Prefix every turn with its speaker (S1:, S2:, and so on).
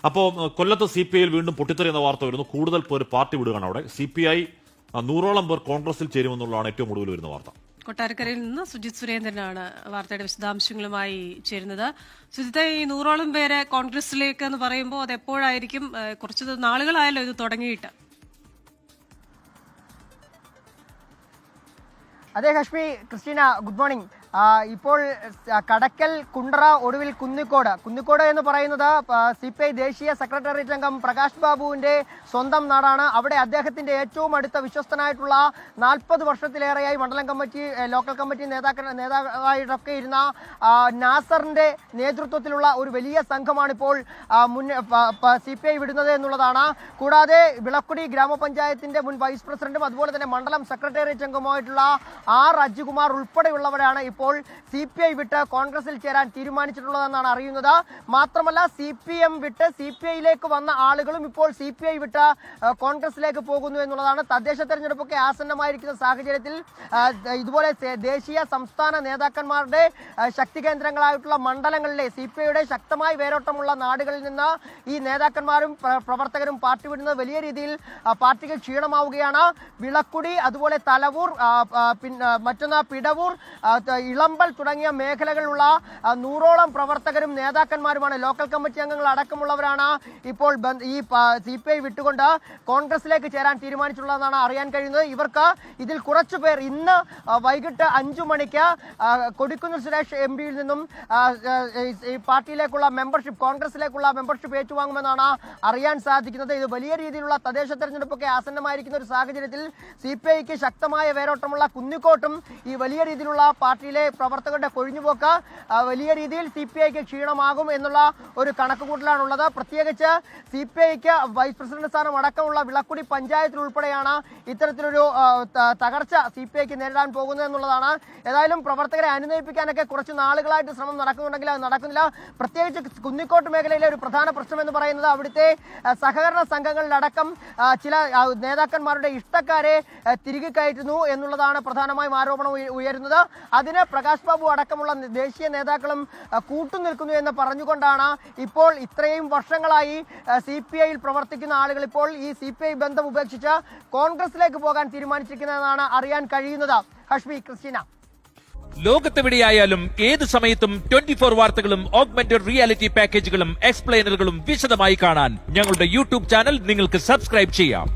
S1: അപ്പോൾ കൊല്ലത്ത് CPI വീണ്ടും പൊട്ടിത്തെറി എന്ന വാർത്ത വരുന്നു. കൂടുതൽ പേർ പാർട്ടി വിടുകയാണ്. അവിടെ CPI 100ഓളം പേർ കോൺഗ്രസിൽ ചേരുമെന്നുള്ളതാണ് ഏറ്റവും ഒടുവിൽ വരുന്ന വാർത്ത.
S2: കൊട്ടാരക്കരയിൽ നിന്ന് സുജിത് സുരേന്ദ്രനാണ് വാർത്തയുടെ വിശദാംശങ്ങളുമായി ചേരുന്നത്. സുജിത്തെ, ഈ 100ഓളം പേരെ കോൺഗ്രസിലേക്ക് എന്ന് പറയുമ്പോൾ അത് എപ്പോഴായിരിക്കും? കുറച്ച് നാളുകളായല്ലോ ഇത് തുടങ്ങിയിട്ട്.
S3: അതെ ഹഷ്മി, ക്രിസ്റ്റീന, ഗുഡ് മോർണിംഗ്. ഇപ്പോൾ കടക്കൽ, കുണ്ടറ, ഒടുവിൽ കുന്നിക്കോട് എന്ന് പറയുന്നത് CPI ദേശീയ സെക്രട്ടേറിയറ്റ് അംഗം പ്രകാശ് ബാബുവിന്റെ സ്വന്തം നാടാണ്. അവിടെ അദ്ദേഹത്തിന്റെ ഏറ്റവും അടുത്ത വിശ്വസ്തനായിട്ടുള്ള 40 വർഷത്തിലേറെയായി മണ്ഡലം കമ്മിറ്റി, ലോക്കൽ കമ്മിറ്റി നേതാവായിട്ടൊക്കെ ഇരുന്ന നാസറിന്റെ നേതൃത്വത്തിലുള്ള ഒരു വലിയ സംഘമാണ് ഇപ്പോൾ CPI വിടുന്നത് എന്നുള്ളതാണ്. കൂടാതെ വിളക്കുടി ഗ്രാമപഞ്ചായത്തിന്റെ മുൻ വൈസ് പ്രസിഡന്റും അതുപോലെ തന്നെ മണ്ഡലം സെക്രട്ടേറിയറ്റ് അംഗമായിട്ടുള്ള R. അജികുമാർ ഉൾപ്പെടെയുള്ളവരാണ് ഇപ്പോൾ CPI വിട്ട് കോൺഗ്രസിൽ ചേരാൻ തീരുമാനിച്ചിട്ടുള്ളതെന്നാണ് അറിയുന്നത്. മാത്രമല്ല CPM വിട്ട് CPIയിലേക്ക് വന്ന ആളുകളും ഇപ്പോൾ CPI വിട്ട് കോൺഗ്രസിലേക്ക് പോകുന്നു എന്നുള്ളതാണ്. തദ്ദേശ തെരഞ്ഞെടുപ്പൊക്കെ ആസന്നമായിരിക്കുന്ന സാഹചര്യത്തിൽ ഇതുപോലെ ദേശീയ സംസ്ഥാന നേതാക്കന്മാരുടെ ശക്തി കേന്ദ്രങ്ങളായിട്ടുള്ള മണ്ഡലങ്ങളിലെ CPIയുടെ ശക്തമായ വേരോട്ടമുള്ള നാടുകളിൽ നിന്ന് ഈ നേതാക്കന്മാരും പ്രവർത്തകരും പാർട്ടി വിടുന്നത് വലിയ രീതിയിൽ പാർട്ടിക്ക് ക്ഷീണമാവുകയാണ്. വിളക്കുടി, അതുപോലെ തലവൂർ, മറ്റൊന്ന് പിടവൂർ, ഇളമ്പൽ തുടങ്ങിയ മേഖലകളിലുള്ള 100ഓളം പ്രവർത്തകരും നേതാക്കന്മാരുമാണ്, ലോക്കൽ കമ്മിറ്റി അംഗങ്ങൾ അടക്കമുള്ളവരാണ് ഇപ്പോൾ ഈ CPI വിട്ടുകൊണ്ട് കോൺഗ്രസിലേക്ക് ചേരാൻ തീരുമാനിച്ചിട്ടുള്ളതെന്നാണ് അറിയാൻ കഴിയുന്നത്. ഇവർക്ക് ഇതിൽ കുറച്ചുപേർ ഇന്ന് വൈകിട്ട് 5 മണിക്ക് കൊടിക്കുന്നിൽ സുരേഷ് MPയിൽ നിന്നും ഈ പാർട്ടിയിലേക്കുള്ള മെമ്പർഷിപ്പ്, കോൺഗ്രസിലേക്കുള്ള മെമ്പർഷിപ്പ് ഏറ്റുവാങ്ങുമെന്നാണ് അറിയാൻ സാധിക്കുന്നത്. ഇത് വലിയ രീതിയിലുള്ള തദ്ദേശ തെരഞ്ഞെടുപ്പൊക്കെ ആസന്നമായിരിക്കുന്ന ഒരു സാഹചര്യത്തിൽ CPIക്ക് ശക്തമായ വേരോട്ടമുള്ള കുന്നിക്കോട്ടും ഈ വലിയ രീതിയിലുള്ള പാർട്ടിയിലെ പ്രവർത്തകരുടെ കൊഴിഞ്ഞുപോക്ക് വലിയ രീതിയിൽ CPIക്ക് ക്ഷീണമാകും എന്നുള്ള ഒരു കണക്കുകൂട്ടലാണുള്ളത്. പ്രത്യേകിച്ച് CPIക്ക് വൈസ് പ്രസിഡന്റ് സ്ഥാനം അടക്കമുള്ള വിളക്കുടി പഞ്ചായത്തിൽ ഉൾപ്പെടെയാണ് ഇത്തരത്തിലൊരു തകർച്ച CPIക്ക് നേരിടാൻ പോകുന്നത് എന്നുള്ളതാണ്. ഏതായാലും പ്രവർത്തകരെ അനുനയിപ്പിക്കാനൊക്കെ കുറച്ച് നാളുകളായിട്ട് ശ്രമം നടക്കുന്നുണ്ടെങ്കിൽ അത് നടക്കുന്നില്ല. പ്രത്യേകിച്ച് കുന്നിക്കോട്ട് മേഖലയിലെ ഒരു പ്രധാന പ്രശ്നം എന്ന് പറയുന്നത് അവിടുത്തെ സഹകരണ സംഘങ്ങളിലടക്കം ചില നേതാക്കന്മാരുടെ ഇഷ്ടക്കാരെ തിരികെ കയറ്റുന്നു എന്നുള്ളതാണ് പ്രധാനമായും ആരോപണം ഉയരുന്നത്. അതിന് പ്രകാശ് ബാബു അടക്കമുള്ള ദേശീയ നേതാക്കളും കൂട്ടുനിൽക്കുന്നു എന്ന് പറഞ്ഞുകൊണ്ടാണ് ഇപ്പോൾ ഇത്രയും വർഷങ്ങളായി CPIയിൽ പ്രവർത്തിക്കുന്ന ആളുകൾ ഇപ്പോൾ ഈ CPI ബന്ധം ഉപേക്ഷിച്ച് കോൺഗ്രസിലേക്ക് പോകാൻ തീരുമാനിച്ചിരിക്കുന്നതെന്നാണ് അറിയാൻ കഴിയുന്നത്. ഹഷ്മി, ക്രിസ്റ്റീന.
S4: ലോകത്തെവിടെയായാലും ഏത് സമയത്തും 24 വാർത്തകളും ഓഗ്മെന്റഡ് റിയാലിറ്റി പാക്കേജുകളും എക്സ്പ്ലെയിനറുകളും വിശദമായി കാണാൻ ഞങ്ങളുടെ YouTube ചാനൽ നിങ്ങൾക്ക് സബ്സ്ക്രൈബ് ചെയ്യാം.